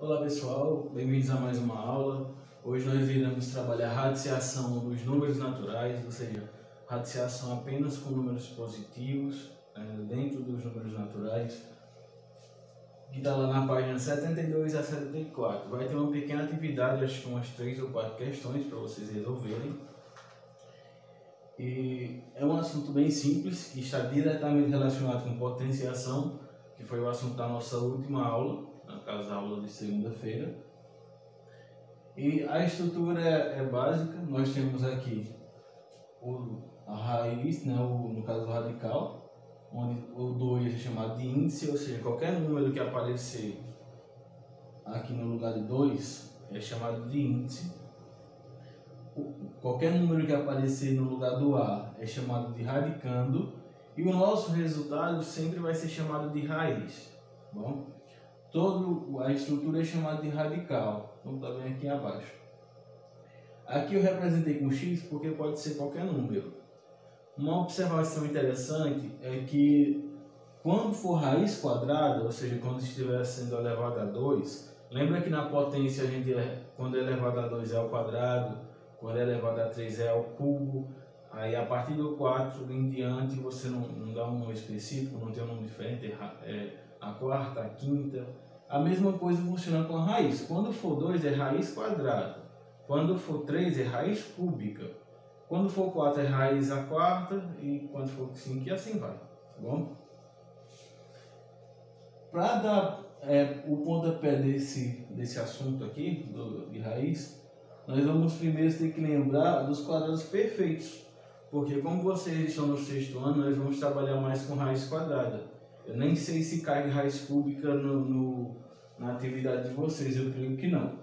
Olá pessoal, bem-vindos a mais uma aula. Hoje nós iremos trabalhar a radiciação dos números naturais, ou seja, radiciação apenas com números positivos dentro dos números naturais, que está lá na página 72 a 74. Vai ter uma pequena atividade, acho que umas 3 ou 4 questões para vocês resolverem. E é um assunto bem simples, que está diretamente relacionado com potenciação, que foi o assunto da nossa última aula, no caso a aula de segunda-feira. E a estrutura é básica. Nós temos aqui a raiz, né, no caso o radical, onde o 2 é chamado de índice, ou seja, qualquer número que aparecer aqui no lugar de 2 é chamado de índice. Qualquer número que aparecer no lugar do A é chamado de radicando, e o nosso resultado sempre vai ser chamado de raiz. Bom, a estrutura é chamada de radical, como está bem aqui abaixo. Aqui eu representei com x porque pode ser qualquer número. Uma observação interessante é que quando for raiz quadrada, ou seja, quando estiver sendo elevado a 2, lembra que na potência quando é elevado a 2 é ao quadrado, quando é elevado a 3 é ao cubo, aí a partir do 4 em diante você não dá um nome específico, não tem um nome diferente, a quarta, a quinta. A mesma coisa funciona com a raiz. Quando for 2 é raiz quadrada, quando for 3 é raiz cúbica, quando for 4 é raiz a quarta, e quando for 5 e assim vai, tá bom? Para dar o pontapé desse assunto aqui, de raiz, nós vamos primeiro ter que lembrar dos quadrados perfeitos, porque como vocês estão no 6º ano, nós vamos trabalhar mais com raiz quadrada. Eu nem sei se cai raiz cúbica na atividade de vocês, eu creio que não.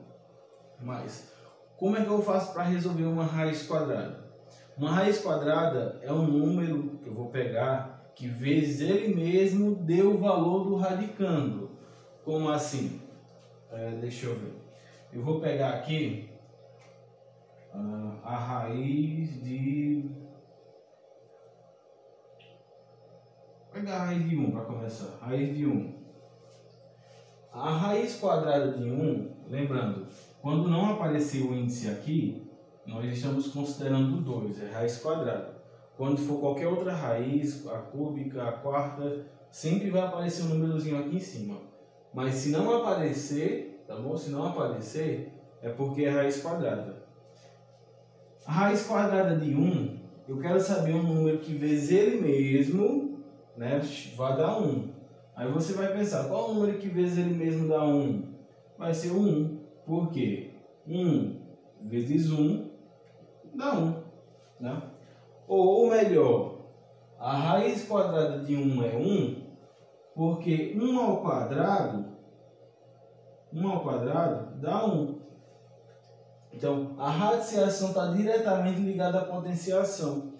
Mas, como é que eu faço para resolver uma raiz quadrada? Uma raiz quadrada é um número que eu vou pegar que vezes ele mesmo dê o valor do radicando. Como assim? Deixa eu ver. Eu vou pegar aqui a raiz de... Vou pegar a raiz de 1 para começar. Raiz de 1. A raiz quadrada de 1, lembrando, quando não aparecer o índice aqui, nós estamos considerando 2, é raiz quadrada. Quando for qualquer outra raiz, a cúbica, a quarta, sempre vai aparecer um númerozinho aqui em cima. Mas se não aparecer, tá bom? Se não aparecer, é porque é raiz quadrada. A raiz quadrada de 1, eu quero saber um número que vezes ele mesmo, né, vai dar 1. Aí você vai pensar, qual o número que vezes ele mesmo dá 1? Vai ser 1. Por quê? 1 vezes 1 dá 1. Né? Ou melhor, a raiz quadrada de 1 é 1, porque 1 ao quadrado dá 1. Então, a radiciação está diretamente ligada à potenciação.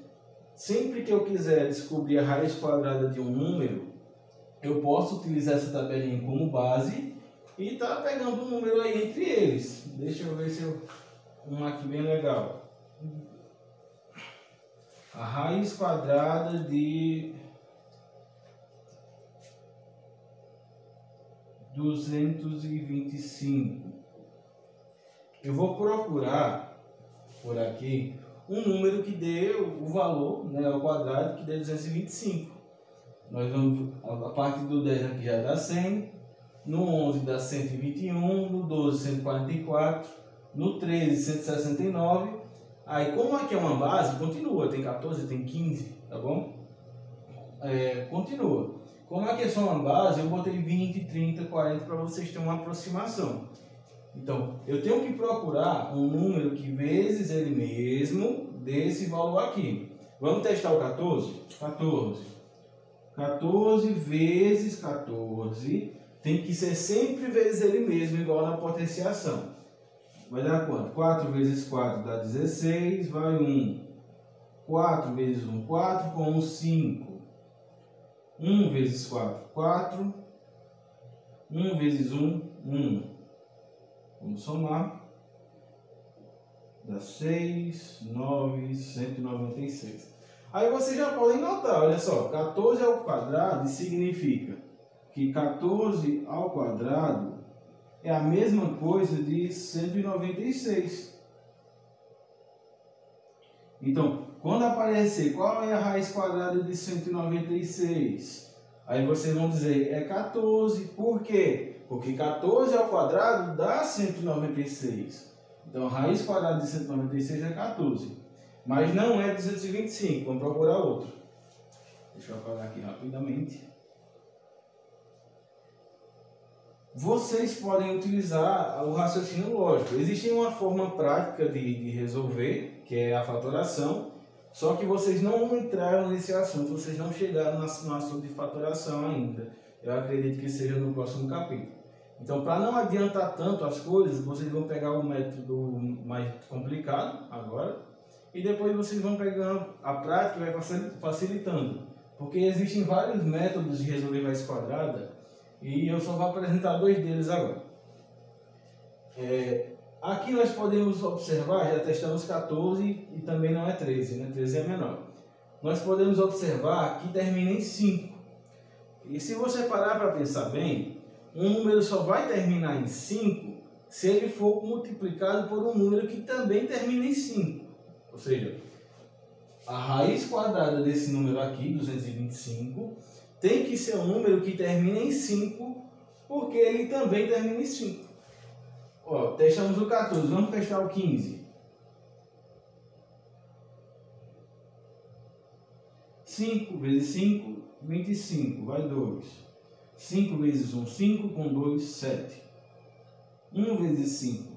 Sempre que eu quiser descobrir a raiz quadrada de um número, eu posso utilizar essa tabelinha como base e tá pegando um número aí entre eles. Deixa eu ver se um aqui bem legal. A raiz quadrada de 225. Eu vou procurar por aqui um número que dê o valor, né, ao quadrado, que dê 225. Nós vamos, a partir do 10 aqui já dá 100, no 11 dá 121, no 12 144, no 13 169. Aí, como aqui é uma base, continua, tem 14, tem 15, tá bom? Continua. Como aqui é só uma base, eu botei 20, 30, 40 para vocês terem uma aproximação. Então, eu tenho que procurar um número que vezes ele mesmo dê esse valor aqui. Vamos testar o 14? 14 vezes 14 tem que ser sempre vezes ele mesmo, igual na potenciação. Vai dar quanto? 4 vezes 4 dá 16, vai 1. 4 vezes 1, 4, com 1, 5. 1 vezes 4, 4. 1 vezes 1, 1. Vamos somar. Dá 6, 9, 196. Aí vocês já podem notar, olha só, 14 ao quadrado significa que 14 ao quadrado é a mesma coisa de 196. Então, quando aparecer qual é a raiz quadrada de 196, aí vocês vão dizer é 14. Por quê? Porque 14 ao quadrado dá 196. Então, a raiz quadrada de 196 é 14. Mas não é 225. Vamos procurar outro. Deixa eu apagar aqui rapidamente. Vocês podem utilizar o raciocínio lógico. Existe uma forma prática de resolver, que é a fatoração, só que vocês não entraram nesse assunto, vocês não chegaram no assunto de fatoração ainda. Eu acredito que seja no próximo capítulo. Então, para não adiantar tanto as coisas, vocês vão pegar o método mais complicado agora, e depois vocês vão pegando a prática e vai facilitando. Porque existem vários métodos de resolver raiz quadrada, e eu só vou apresentar dois deles agora. Aqui nós podemos observar, já testamos 14 e também não é 13, né? 13 é menor. Nós podemos observar que termina em 5. E se você parar para pensar bem, um número só vai terminar em 5 se ele for multiplicado por um número que também termina em 5. Ou seja, a raiz quadrada desse número aqui, 225, tem que ser um número que termina em 5, porque ele também termina em 5. Ó, testamos o 14, vamos testar o 15. 5 vezes 5, 25, vai 2. 5 vezes 1, 5, com 2, 7. 1 vezes 5,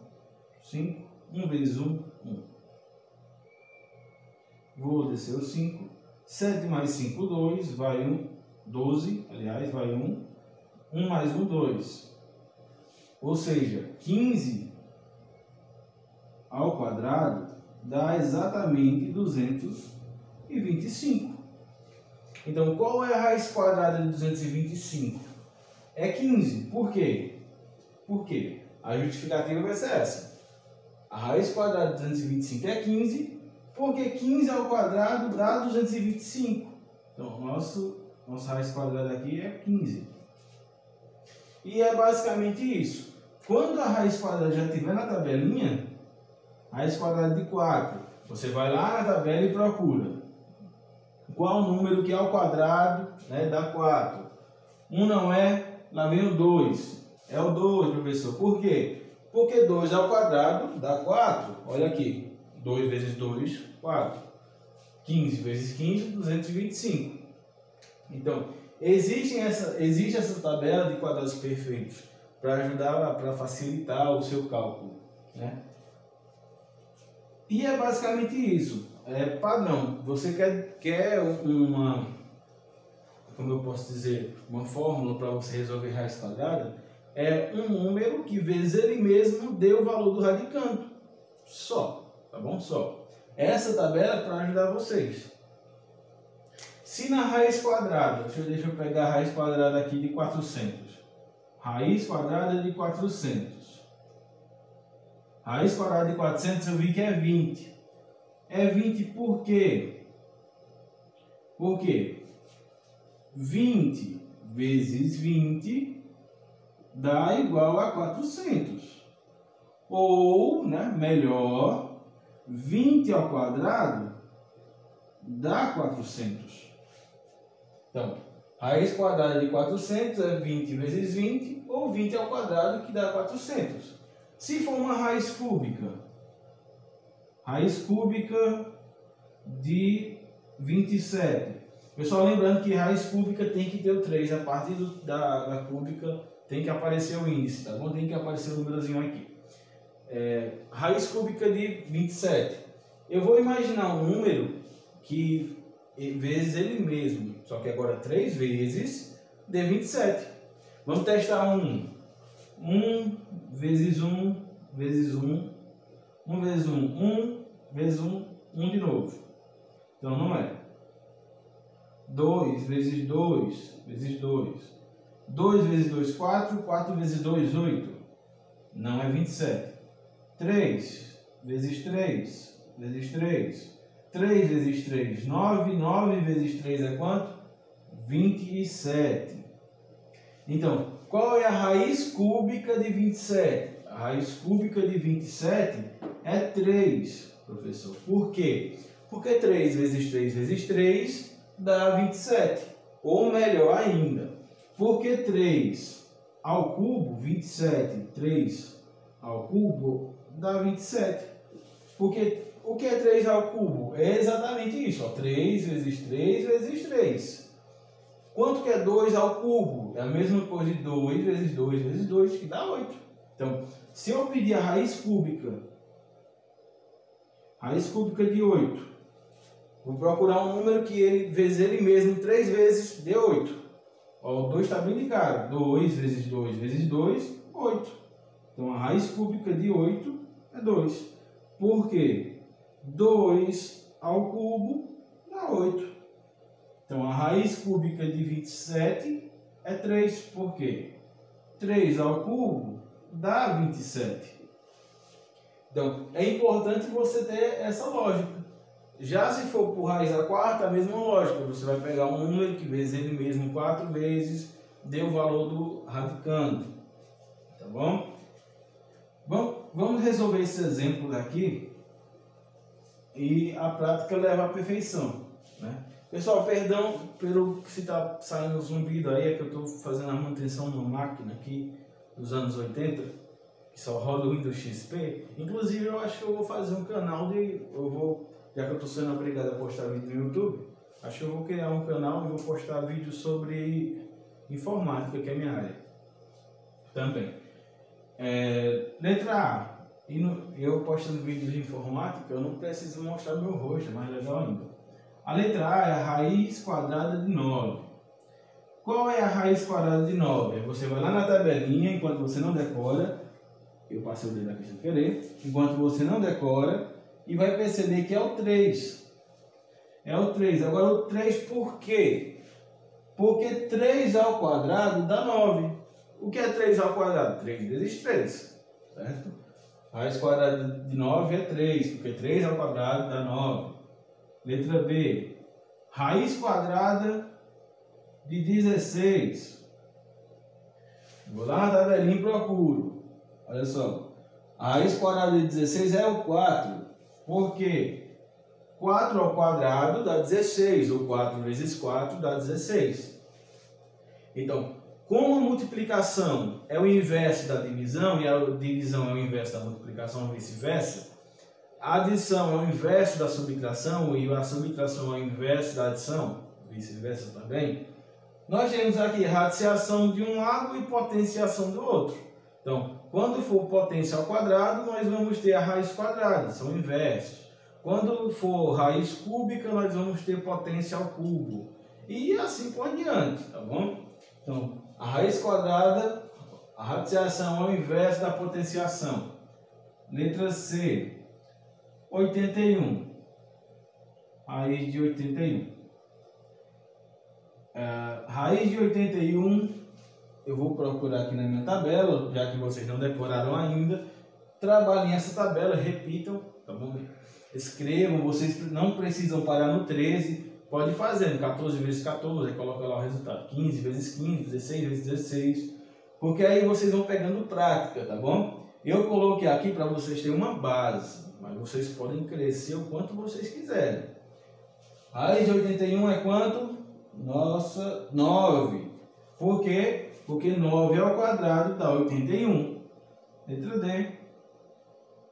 5. 1 vezes 1, 1. Vou descer o 5. 7 mais 5, 2, vai 1. 12, aliás, vai 1. 1 mais 1, 2. Ou seja, 15 ao quadrado dá exatamente 225. Então, qual é a raiz quadrada de 225? É 15. Por quê? Por quê? A justificativa vai ser essa. A raiz quadrada de 225 é 15, porque 15 ao quadrado dá 225. Então, nossa raiz quadrada aqui é 15. E é basicamente isso. Quando a raiz quadrada já estiver na tabelinha, raiz quadrada de 4, você vai lá na tabela e procura qual número que ao quadrado, né, dá 4. 1 não é, lá vem o 2. É o 2, professor. Por quê? Porque 2 ao quadrado dá 4. Olha aqui. 2 vezes 2, 4. 15 vezes 15, 225. Então, existe essa tabela de quadrados perfeitos para ajudar, para facilitar o seu cálculo, né? E é basicamente isso. É padrão. Você quer uma, como eu posso dizer, uma fórmula para você resolver raiz quadrada, é um número que vezes ele mesmo dê o valor do radicando. Só, tá bom? Só. Essa tabela é para ajudar vocês. Se na raiz quadrada, deixa eu pegar a raiz quadrada aqui de 400. Raiz quadrada de 400. Raiz quadrada de 400 eu vi que é 20. É 20 por quê? Por quê? 20 vezes 20 dá igual a 400. Ou, né, melhor, 20 ao quadrado dá 400. Então, raiz quadrada de 400 é 20 vezes 20, ou 20 ao quadrado, que dá 400. Se for uma raiz cúbica de 27. Pessoal, lembrando que raiz cúbica tem que ter o 3. A partir da cúbica tem que aparecer o índice, tá bom? Tem que aparecer o númerozinho aqui. Raiz cúbica de 27. Eu vou imaginar um número que vezes ele mesmo, só que agora 3 vezes dê 27. Vamos testar 1. 1 vezes 1 vezes 1. 1 vezes 1, 1 vezes 1, 1 de novo. Então não é. 2 vezes 2 vezes 2. 2 vezes 2, 4. 4 vezes 2, 8. Não é 27. 3 vezes 3 vezes 3. 3 vezes 3, 9. 9 vezes 3 é quanto? 27. Então, qual é a raiz cúbica de 27? A raiz cúbica de 27 é 3, professor. Por quê? Porque 3 vezes 3 vezes 3 dá 27. Ou melhor ainda, porque 3 ao cubo, 27, 3 ao cubo dá 27. Porque o que é 3 ao cubo? É exatamente isso, ó, 3 vezes 3 vezes 3. Quanto que é 2 ao cubo? É a mesma coisa de 2 vezes 2 vezes 2, que dá 8. Então, se eu pedir a raiz cúbica de 8, vou procurar um número que ele vezes ele mesmo 3 vezes dê 8. Ó, o 2 está bem de cara. 2 vezes 2 vezes 2, 8. Então, a raiz cúbica de 8 é 2. Por quê? 2 ao cubo dá 8. Então, a raiz cúbica de 27 é 3. Por quê? 3 ao cubo dá 27. Então, é importante você ter essa lógica. Já se for por raiz à quarta, a mesma lógica. Você vai pegar um número que vezes ele mesmo 4 vezes, dê o valor do radicando. Tá bom? Vamos resolver esse exemplo daqui e a prática leva à perfeição, né? Pessoal, perdão pelo se está saindo zumbido aí, é que eu estou fazendo a manutenção numa máquina aqui dos anos 80, que só roda o Windows XP. Inclusive, eu acho que eu vou fazer um canal já que eu estou sendo obrigado a postar vídeo no YouTube, acho que eu vou criar um canal e vou postar vídeos sobre informática, que é minha área também. Letra A. Eu postando vídeos de informática, eu não preciso mostrar meu rosto, é mais legal ainda. A letra A é a raiz quadrada de 9. Qual é a raiz quadrada de 9? Você vai lá na tabelinha, enquanto você não decora, eu passei o dedo aqui sem querer, enquanto você não decora, e vai perceber que é o 3. É o 3. Agora o 3 por quê? Porque 3 ao quadrado dá 9. O que é 3 ao quadrado? 3 vezes 3, certo? A raiz quadrada de 9 é 3, porque 3 ao quadrado dá 9. Letra B. Raiz quadrada de 16. Vou lá na tabelinha e procuro. Olha só. A raiz quadrada de 16 é o 4. Por quê? 4 ao quadrado dá 16, ou 4 vezes 4 dá 16. Então, como a multiplicação é o inverso da divisão, e a divisão é o inverso da multiplicação, ou vice-versa, a adição é o inverso da subtração, e a subtração é o inverso da adição, vice-versa também, nós temos aqui radiciação de um lado e potenciação do outro. Então, quando for potência ao quadrado, nós vamos ter a raiz quadrada, são inversos. Quando for raiz cúbica, nós vamos ter potência ao cubo. E assim por diante, tá bom? Então, a raiz quadrada, a radiciação é o inverso da potenciação. Letra C, 81. Raiz de 81. Raiz de 81, eu vou procurar aqui na minha tabela, já que vocês não decoraram ainda. Trabalhem essa tabela, repitam, tá bom? Escrevam, vocês não precisam parar no 13, pode fazer, 14 vezes 14, aí coloca lá o resultado, 15 vezes 15, 16 vezes 16, porque aí vocês vão pegando prática, tá bom? Eu coloquei aqui para vocês terem uma base, mas vocês podem crescer o quanto vocês quiserem. Raiz de 81 é quanto? Nossa, 9. Por quê? Porque 9 ao quadrado dá 81. Letra D.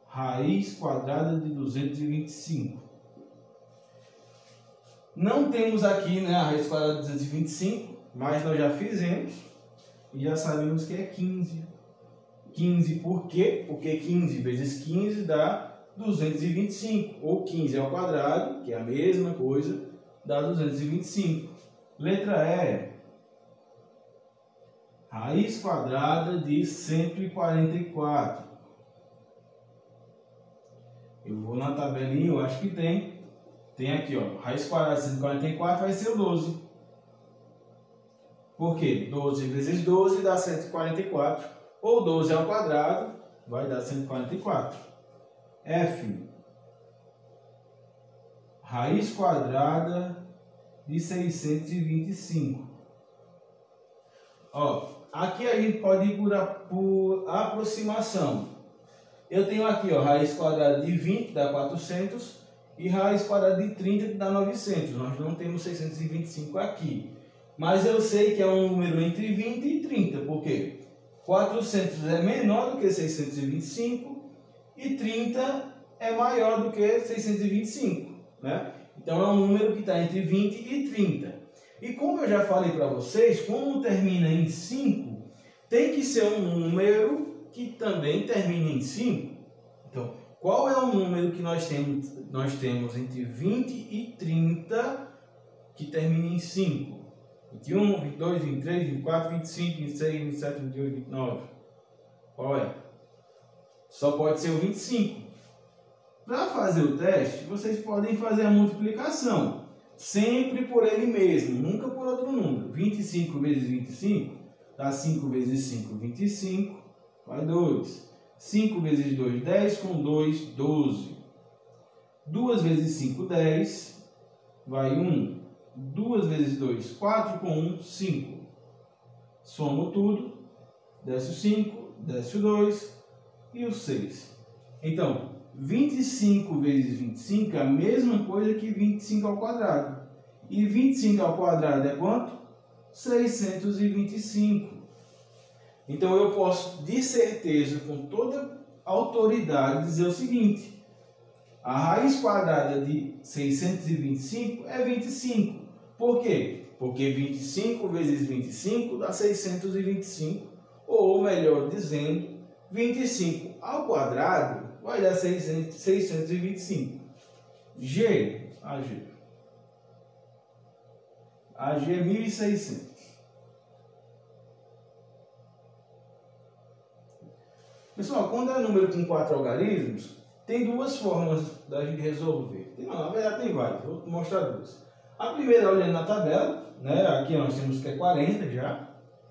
Raiz quadrada de 225. Não temos aqui, né, a raiz quadrada de 225, mas nós já fizemos e já sabemos que é 15. 15 por quê? Porque 15 vezes 15 dá 225. Ou 15 ao quadrado, que é a mesma coisa, dá 225. Letra E. Raiz quadrada de 144. Eu vou na tabelinha, eu acho que tem. Tem aqui, ó. Raiz quadrada de 144 vai ser o 12. Por quê? 12 vezes 12 dá 144. Ou 12 ao quadrado vai dar 144. F. Raiz quadrada de 625. Ó, aqui a gente pode ir por aproximação. Eu tenho aqui, ó, raiz quadrada de 20 dá 400 e raiz quadrada de 30 dá 900. Nós não temos 625 aqui. Mas eu sei que é um número entre 20 e 30, porque 400 é menor do que 625 e 30 é maior do que 625, né? Então é um número que está entre 20 e 30. E como eu já falei para vocês, como termina em 5, tem que ser um número que também termine em 5. Então, qual é o número que nós temos? Nós temos entre 20 e 30 que termina em 5. 21, 22, 23, 24, 25, 26, 27, 28, 29. Qual é? Só pode ser o 25. Para fazer o teste, vocês podem fazer a multiplicação. Sempre por ele mesmo, nunca por outro número. 25 vezes 25 dá 5 vezes 5, 25. Vai 2. 5 vezes 2, 10. Com 2, 12. 2 vezes 5, 10. Vai 1. 2 vezes 2, 4, com 1, 5. Somo tudo, desce o 5, desce o 2 e o 6. Então, 25 vezes 25 é a mesma coisa que 25 ao quadrado. E 25 ao quadrado é quanto? 625. Então, eu posso, de certeza, com toda autoridade, dizer o seguinte: a raiz quadrada de 625 é 25. Por quê? Porque 25 vezes 25 dá 625, ou melhor dizendo, 25 ao quadrado vai dar 625. AG é 1.600. Pessoal, quando é número com 4 algarismos, tem duas formas da gente resolver. Na verdade tem várias, vou mostrar duas. A primeira, olhando na tabela, né? Aqui nós temos que é 40 já.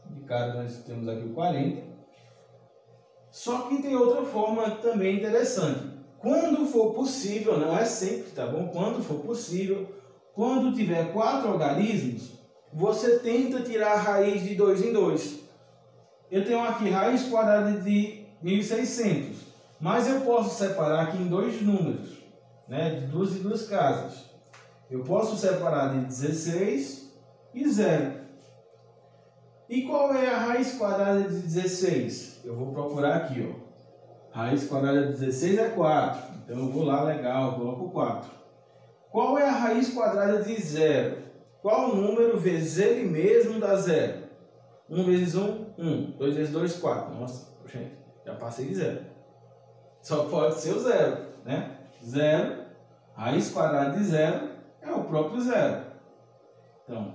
De cara nós temos aqui o 40. Só que tem outra forma também interessante. Quando for possível, não é sempre, tá bom? Quando for possível, quando tiver 4 algarismos, você tenta tirar a raiz de 2 em 2. Eu tenho aqui raiz quadrada de 1.600, mas eu posso separar aqui em dois números, né? De duas casas. Eu posso separar de 16 e 0. E qual é a raiz quadrada de 16? Eu vou procurar aqui, ó. Raiz quadrada de 16 é 4. Então eu vou lá, legal, coloco 4. Qual é a raiz quadrada de 0? Qual número vezes ele mesmo dá 0? 1 vezes 1, 1. 2 vezes 2, 4. Nossa, gente, já passei de 0. Só pode ser o 0, né? 0, raiz quadrada de 0 é o próprio 0. Então,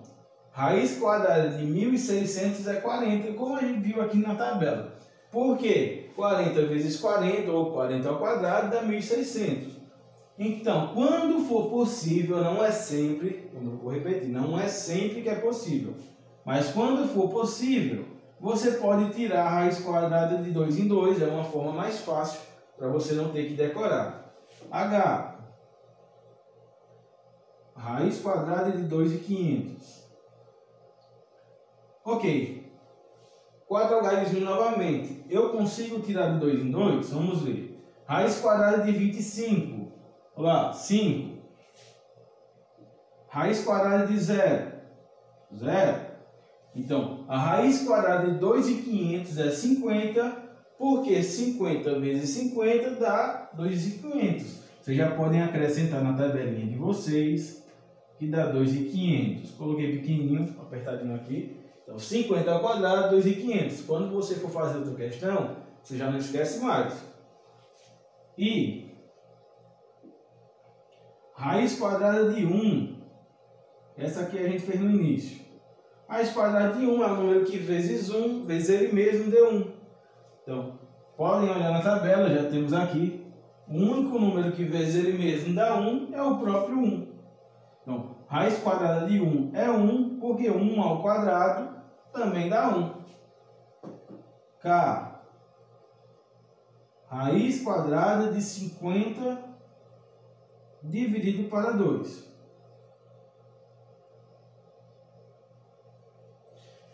raiz quadrada de 1.600 é 40, como a gente viu aqui na tabela. Por quê? 40 vezes 40, ou 40 ao quadrado, dá 1.600. Então, quando for possível, não é sempre, eu vou repetir, não é sempre que é possível. Mas quando for possível, você pode tirar a raiz quadrada de 2 em 2, é uma forma mais fácil para você não ter que decorar. H. Raiz quadrada de 2.500. Ok. 4 algarismos novamente. Eu consigo tirar de 2 em 2? Vamos ver. Raiz quadrada de 25. Olha lá, 5. Raiz quadrada de 0. 0. Então, a raiz quadrada de 2.500 é 50, porque 50 vezes 50 dá 2.500. Vocês já podem acrescentar na tabelinha de vocês, que dá 2.500. Coloquei pequenininho, apertadinho aqui. Então, 50 ao quadrado, 2.500. Quando você for fazer outra questão, você já não esquece mais. E raiz quadrada de 1. Essa aqui a gente fez no início. Raiz quadrada de 1 é o número que vezes 1, vezes ele mesmo deu 1. Então, podem olhar na tabela, já temos aqui. O único número que vezes ele mesmo dá 1 é o próprio 1. Então, raiz quadrada de 1 é 1, porque 1 ao quadrado também dá 1. K. Raiz quadrada de 50 dividido para 2.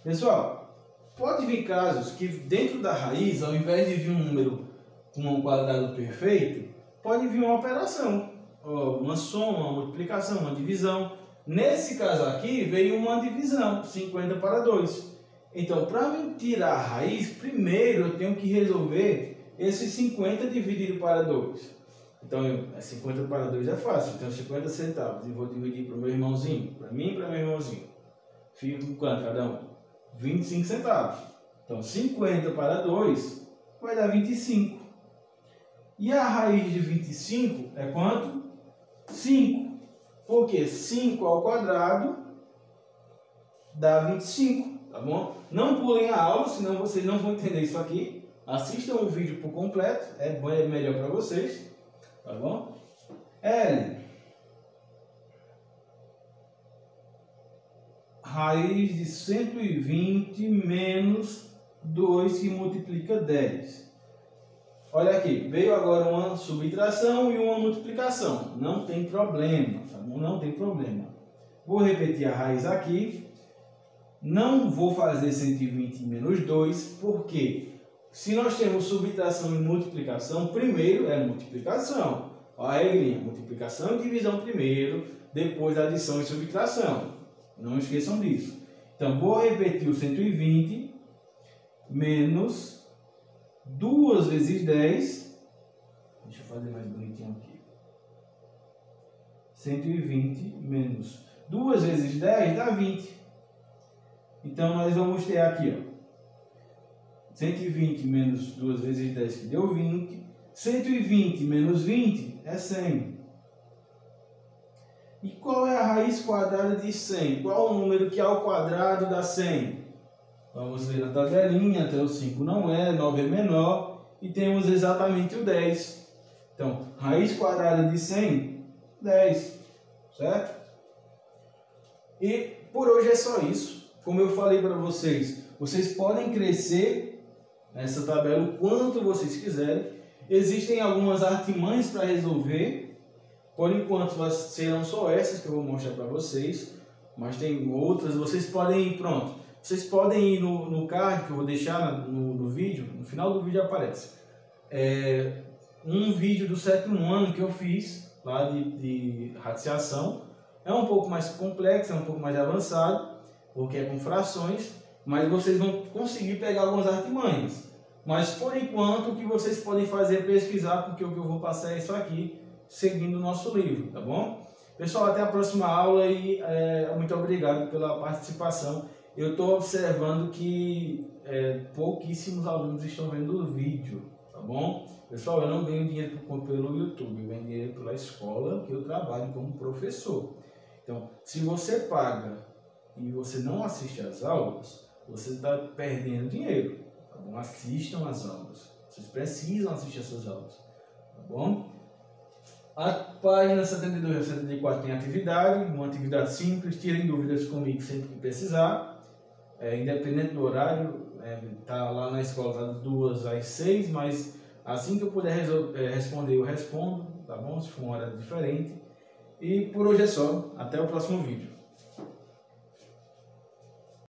Pessoal, pode vir casos que dentro da raiz, ao invés de vir um número com um quadrado perfeito, pode vir uma operação, uma soma, uma multiplicação, uma divisão. Nesse caso aqui veio uma divisão, 50 para 2. Então, para me tirar a raiz, primeiro eu tenho que resolver esse 50 dividido para 2. Então, 50 para 2 é fácil. Então, 50 centavos. E vou dividir para o meu irmãozinho, para mim e para meu irmãozinho. Fica com quanto cada um? 25 centavos. Então, 50 para 2 vai dar 25. E a raiz de 25 é quanto? 5. Porque 5 ao quadrado dá 25, tá bom? Não pulem a aula, senão vocês não vão entender isso aqui. Assistam o vídeo por completo, é melhor para vocês, tá bom? L. Raiz de 120 menos 2 que multiplica 10. Olha aqui, veio agora uma subtração e uma multiplicação. Não tem problema, tá bom? Não tem problema. Vou repetir a raiz aqui. Não vou fazer 120 menos 2, porque se nós temos subtração e multiplicação, primeiro é multiplicação. Olha a regrinha, multiplicação e divisão primeiro, depois adição e subtração. Não esqueçam disso. Então, vou repetir o 120 menos 2 vezes 10. Deixa eu fazer mais bonitinho aqui. 120 menos 2 vezes 10 dá 20. Então, nós vamos ter aqui, ó, 120 menos 2 vezes 10, que deu 20. 120 menos 20 é 100. E qual é a raiz quadrada de 100? Qual o número que ao quadrado dá 100? Vamos ver na tabelinha, até o 5 não é, 9 é menor, e temos exatamente o 10. Então, raiz quadrada de 100, 10, certo? E por hoje é só isso. Como eu falei para vocês, vocês podem crescer nessa tabela o quanto vocês quiserem. Existem algumas artimanhas para resolver. Por enquanto serão só essas que eu vou mostrar para vocês, mas tem outras. Vocês podem ir, pronto. Vocês podem ir no card que eu vou deixar no vídeo, no final do vídeo aparece. Um vídeo do 7º ano que eu fiz lá de radiciação. É um pouco mais complexo, é um pouco mais avançado, porque é com frações, mas vocês vão conseguir pegar algumas artimanhas. Mas por enquanto o que vocês podem fazer é pesquisar, porque o que eu vou passar é isso aqui, seguindo o nosso livro, tá bom? Pessoal, até a próxima aula e muito obrigado pela participação. Eu estou observando que pouquíssimos alunos estão vendo o vídeo, tá bom? Pessoal, eu não ganho dinheiro pelo YouTube, eu ganho dinheiro pela escola que eu trabalho como professor. Então, se você paga e você não assiste às aulas, você está perdendo dinheiro, tá bom? Assistam às aulas, vocês precisam assistir essas aulas, tá bom? A página 72 a 74 tem atividade, uma atividade simples, tirem dúvidas comigo sempre que precisar, independente do horário, tá lá na escola das 2 às 6, mas assim que eu puder responder, eu respondo, tá bom? Se for um horário diferente. E por hoje é só, até o próximo vídeo.